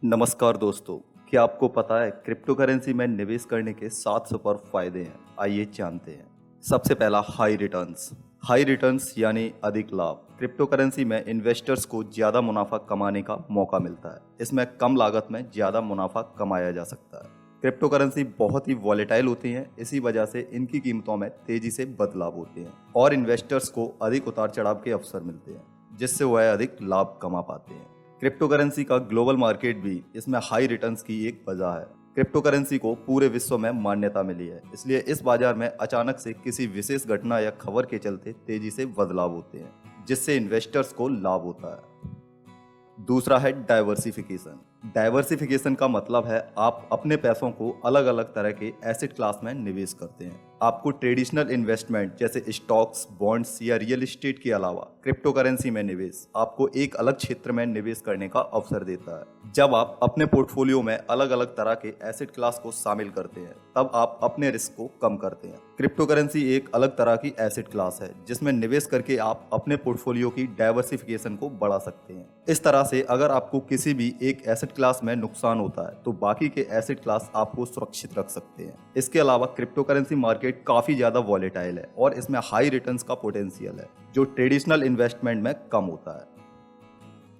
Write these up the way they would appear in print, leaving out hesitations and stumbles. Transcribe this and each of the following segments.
नमस्कार दोस्तों, क्या आपको पता है क्रिप्टो करेंसी में निवेश करने के 7 सुपर फायदे हैं। आइए जानते हैं। सबसे पहला हाई रिटर्न्स। हाई रिटर्न्स यानी अधिक लाभ। क्रिप्टो करेंसी में इन्वेस्टर्स को ज़्यादा मुनाफा कमाने का मौका मिलता है। इसमें कम लागत में ज़्यादा मुनाफा कमाया जा सकता है। क्रिप्टो करेंसी बहुत ही वॉलेटाइल होती हैं, इसी वजह से इनकी कीमतों में तेजी से बदलाव होते हैं और इन्वेस्टर्स को अधिक उतार चढ़ाव के अवसर मिलते हैं, जिससे वह अधिक लाभ कमा पाते हैं। क्रिप्टो करेंसी का ग्लोबल मार्केट भी इसमें हाई रिटर्न्स की एक वजह है। क्रिप्टो करेंसी को पूरे विश्व में मान्यता मिली है, इसलिए इस बाजार में अचानक से किसी विशेष घटना या खबर के चलते तेजी से बदलाव होते हैं, जिससे इन्वेस्टर्स को लाभ होता है। दूसरा है डाइवर्सिफिकेशन। डाइवर्सिफिकेशन का मतलब है आप अपने पैसों को अलग अलग तरह के एसेट क्लास में निवेश करते हैं। आपको ट्रेडिशनल इन्वेस्टमेंट जैसे स्टॉक्स, बॉन्ड्स या रियल एस्टेट के अलावा क्रिप्टो करेंसी में निवेश आपको एक अलग क्षेत्र में निवेश करने का अवसर देता है। जब आप अपने पोर्टफोलियो में अलग अलग तरह के एसेट क्लास को शामिल करते हैं, तब आप अपने रिस्क को कम करते हैं। क्रिप्टो करेंसी एक अलग तरह की एसेट क्लास है, जिसमें निवेश करके आप अपने पोर्टफोलियो की डाइवर्सिफिकेशन को बढ़ा सकते हैं। इस तरह से अगर आपको किसी भी एक एसेट क्लास में नुकसान होता है, तो बाकी के एसेट क्लास आपको सुरक्षित रख सकते हैं। इसके अलावा क्रिप्टो करेंसी मार्केट काफी ज्यादा वॉलेटाइल है और इसमें हाई रिटर्न्स का पोटेंशियल है, जो ट्रेडिशनल इन्वेस्टमेंट में कम होता है।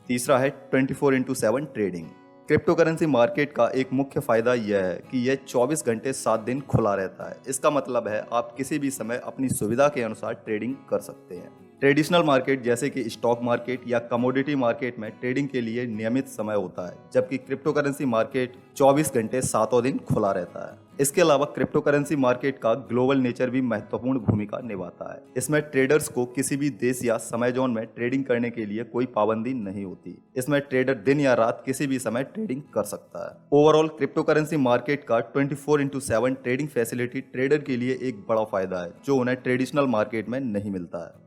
तीसरा है 24/7 ट्रेडिंग। क्रिप्टो करेंसी मार्केट का एक मुख्य फायदा यह है कि यह 24 घंटे 7 दिन खुला रहता है। इसका मतलब है आप किसी भी समय अपनी सुविधा के अनुसार ट्रेडिंग कर सकते हैं। ट्रेडिशनल मार्केट जैसे कि स्टॉक मार्केट या कमोडिटी मार्केट में ट्रेडिंग के लिए नियमित समय होता है, जबकि क्रिप्टो करेंसी मार्केट 24 घंटे 7 दिन खुला रहता है। इसके अलावा क्रिप्टो करेंसी मार्केट का ग्लोबल नेचर भी महत्वपूर्ण भूमिका निभाता है। इसमें ट्रेडर्स को किसी भी देश या समय जोन में ट्रेडिंग करने के लिए कोई पाबंदी नहीं होती। इसमें ट्रेडर दिन या रात किसी भी समय ट्रेडिंग कर सकता है। ओवरऑल क्रिप्टो करेंसी मार्केट का 24/7 ट्रेडिंग फैसिलिटी ट्रेडर के लिए एक बड़ा फायदा है, जो उन्हें ट्रेडिशनल मार्केट में नहीं मिलता है।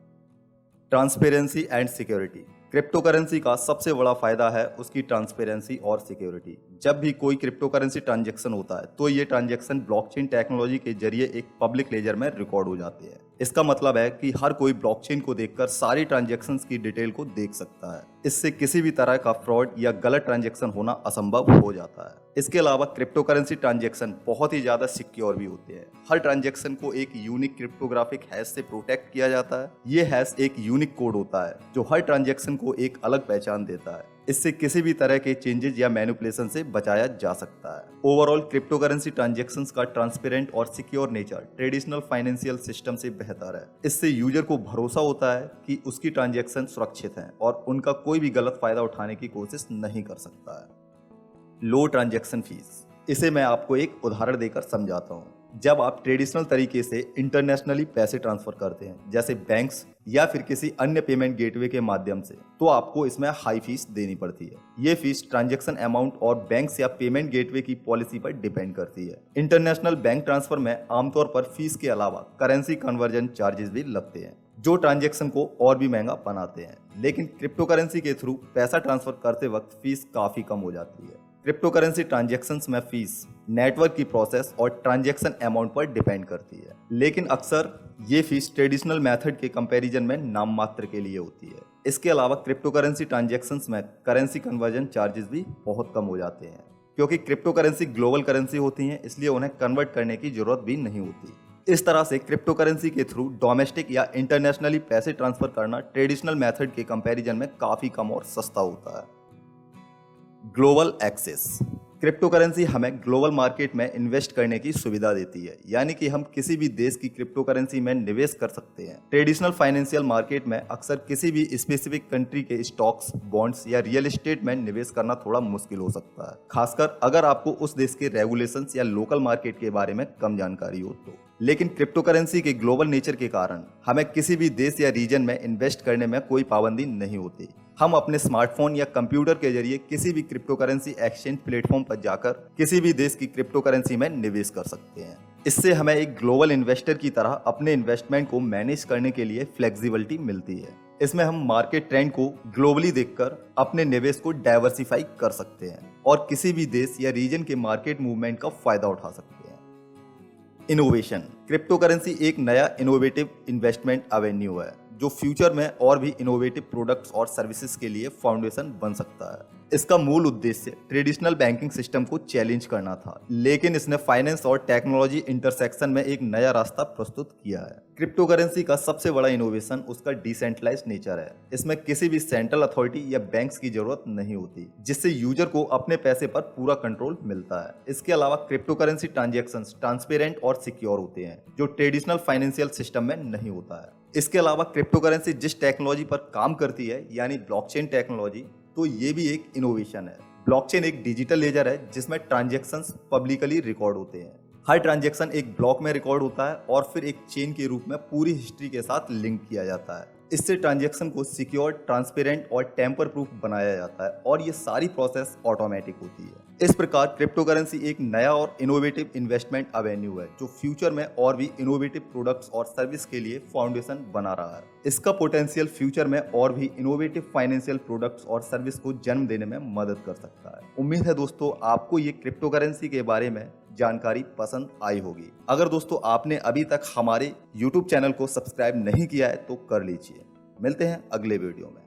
Transparency and security. Crypto currency का सबसे बड़ा फायदा है उसकी ट्रांसपेरेंसी और सिक्योरिटी। जब भी कोई क्रिप्टो करेंसी ट्रांजैक्शन होता है, तो ये ट्रांजैक्शन ब्लॉकचेन टेक्नोलॉजी के जरिए एक पब्लिक लेजर में रिकॉर्ड हो जाते हैं। इसका मतलब है कि हर कोई ब्लॉकचेन को देखकर सारी ट्रांजैक्शंस की डिटेल को देख सकता है। इससे किसी भी तरह का फ्रॉड या गलत ट्रांजैक्शन होना असंभव हो जाता है। इसके अलावा क्रिप्टो करेंसी ट्रांजैक्शन बहुत ही ज्यादा सिक्योर भी होते हैं। हर ट्रांजैक्शन को एक यूनिक क्रिप्टोग्राफिक हैश से प्रोटेक्ट किया जाता है। ये हैश एक यूनिक कोड होता है, जो हर ट्रांजैक्शन को एक अलग पहचान देता है। इससे किसी भी तरह के चेंजेस या मैनिपुलेशन से बचाया जा सकता है। ओवरऑल क्रिप्टो करेंसी ट्रांजैक्शंस का ट्रांसपेरेंट और secure nature traditional financial system से बेहतर है। इससे यूजर को भरोसा होता है कि उसकी ट्रांजैक्शन सुरक्षित हैं और उनका कोई भी गलत फायदा उठाने की कोशिश नहीं कर सकता है। लो ट्रांजैक्शन फीस। इसे मैं आपको एक उदाहरण देकर समझाता हूँ। जब आप ट्रेडिशनल तरीके से इंटरनेशनली पैसे ट्रांसफर करते हैं, जैसे बैंक्स या फिर किसी अन्य पेमेंट गेटवे के माध्यम से, तो आपको इसमें हाई फीस देनी पड़ती है। ये फीस ट्रांजैक्शन अमाउंट और बैंक्स या पेमेंट गेटवे की पॉलिसी पर डिपेंड करती है। इंटरनेशनल बैंक ट्रांसफर में आमतौर पर फीस के अलावा करेंसी कन्वर्जन चार्जेस भी लगते हैं, जो ट्रांजैक्शन को और भी महंगा बनाते हैं। लेकिन क्रिप्टो करेंसी के थ्रू पैसा ट्रांसफर करते वक्त फीस काफी कम हो जाती है। क्रिप्टो करेंसी ट्रांजैक्शंस में फीस नेटवर्क की प्रोसेस और ट्रांजैक्शन अमाउंट पर डिपेंड करती है, लेकिन अक्सर ये फीस ट्रेडिशनल मेथड के कंपैरिजन में नाम मात्र के लिए होती है। इसके अलावा क्रिप्टो करेंसी ट्रांजैक्शंस में करेंसी कन्वर्जन चार्जेस भी बहुत कम हो जाते हैं। क्योंकि क्रिप्टो करेंसी ग्लोबल करेंसी होती हैं, इसलिए उन्हें कन्वर्ट करने की जरूरत भी नहीं होती। इस तरह से क्रिप्टो करेंसी के थ्रू डोमेस्टिक या इंटरनेशनली पैसे ट्रांसफर करना ट्रेडिशनल मेथड के कंपैरिजन में काफी कम और सस्ता होता है। Global access. क्रिप्टो करेंसी हमें ग्लोबल मार्केट में इन्वेस्ट करने की सुविधा देती है, यानी कि हम किसी भी देश की क्रिप्टो करेंसी में निवेश कर सकते हैं। ट्रेडिशनल फाइनेंशियल मार्केट में अक्सर किसी भी स्पेसिफिक कंट्री के स्टॉक्स, बॉन्ड्स या रियल एस्टेट में निवेश करना थोड़ा मुश्किल हो सकता है, खासकर अगर आपको उस देश के रेगुलेशंस या लोकल मार्केट के बारे में कम जानकारी हो तो। लेकिन क्रिप्टो करेंसी के ग्लोबल नेचर के कारण हमें किसी भी देश या रीजन में इन्वेस्ट करने में कोई पाबंदी नहीं होती। हम अपने स्मार्टफोन या कंप्यूटर के जरिए किसी भी क्रिप्टो करेंसी एक्सचेंज प्लेटफॉर्म पर जाकर किसी भी देश की क्रिप्टो करेंसी में निवेश कर सकते हैं। इससे हमें एक ग्लोबल इन्वेस्टर की तरह अपने इन्वेस्टमेंट को मैनेज करने के लिए फ्लेक्सिबिलिटी मिलती है। इसमें हम मार्केट ट्रेंड को ग्लोबली देखकर अपने निवेश को डाइवर्सिफाई कर सकते हैं और किसी भी देश या रीजन के मार्केट मूवमेंट का फायदा उठा सकते हैं। इनोवेशन। क्रिप्टो करेंसी एक नया इनोवेटिव इन्वेस्टमेंट एवेन्यू है, जो फ्यूचर में और भी इनोवेटिव प्रोडक्ट्स और सर्विसेज के लिए फाउंडेशन बन सकता है। इसका मूल उद्देश्य ट्रेडिशनल बैंकिंग सिस्टम को चैलेंज करना था, लेकिन इसने फाइनेंस और टेक्नोलॉजी इंटरसेक्शन में एक नया रास्ता प्रस्तुत किया है। क्रिप्टो करेंसी का सबसे बड़ा इनोवेशन उसका डिसेंट्रलाइज्ड नेचर है। इसमें किसी भी सेंट्रल अथॉरिटी या बैंक्स की जरूरत नहीं होती, जिससे यूजर को अपने पैसे पर पूरा कंट्रोल मिलता है। इसके अलावा क्रिप्टो करेंसी ट्रांजैक्शंस ट्रांसपेरेंट और सिक्योर होते हैं, जो ट्रेडिशनल फाइनेंशियल सिस्टम में नहीं होता है। इसके अलावा क्रिप्टो करेंसी जिस टेक्नोलॉजी पर काम करती है, यानी ब्लॉकचेन टेक्नोलॉजी, तो ये भी एक इनोवेशन है। ब्लॉकचेन एक डिजिटल लेजर है जिसमें ट्रांजैक्शंस पब्लिकली रिकॉर्ड होते हैं। हर ट्रांजैक्शन एक ब्लॉक में रिकॉर्ड होता है और फिर एक चेन के रूप में पूरी हिस्ट्री के साथ लिंक किया जाता है। इससे ट्रांजैक्शन को सिक्योर, ट्रांसपेरेंट और टेम्पर प्रूफ बनाया जाता है और ये सारी प्रोसेस ऑटोमेटिक होती है। इस प्रकार क्रिप्टो करेंसी एक नया और इनोवेटिव इन्वेस्टमेंट एवेन्यू है, जो फ्यूचर में और भी इनोवेटिव प्रोडक्ट्स और सर्विस के लिए फाउंडेशन बना रहा है। इसका पोटेंशियल फ्यूचर में और भी इनोवेटिव फाइनेंशियल प्रोडक्ट्स और सर्विस को जन्म देने में मदद कर सकता है। उम्मीद है दोस्तों आपको ये क्रिप्टो करेंसी के बारे में जानकारी पसंद आई होगी। अगर दोस्तों आपने अभी तक हमारे YouTube चैनल को सब्सक्राइब नहीं किया है तो कर लीजिए। मिलते हैं अगले वीडियो में।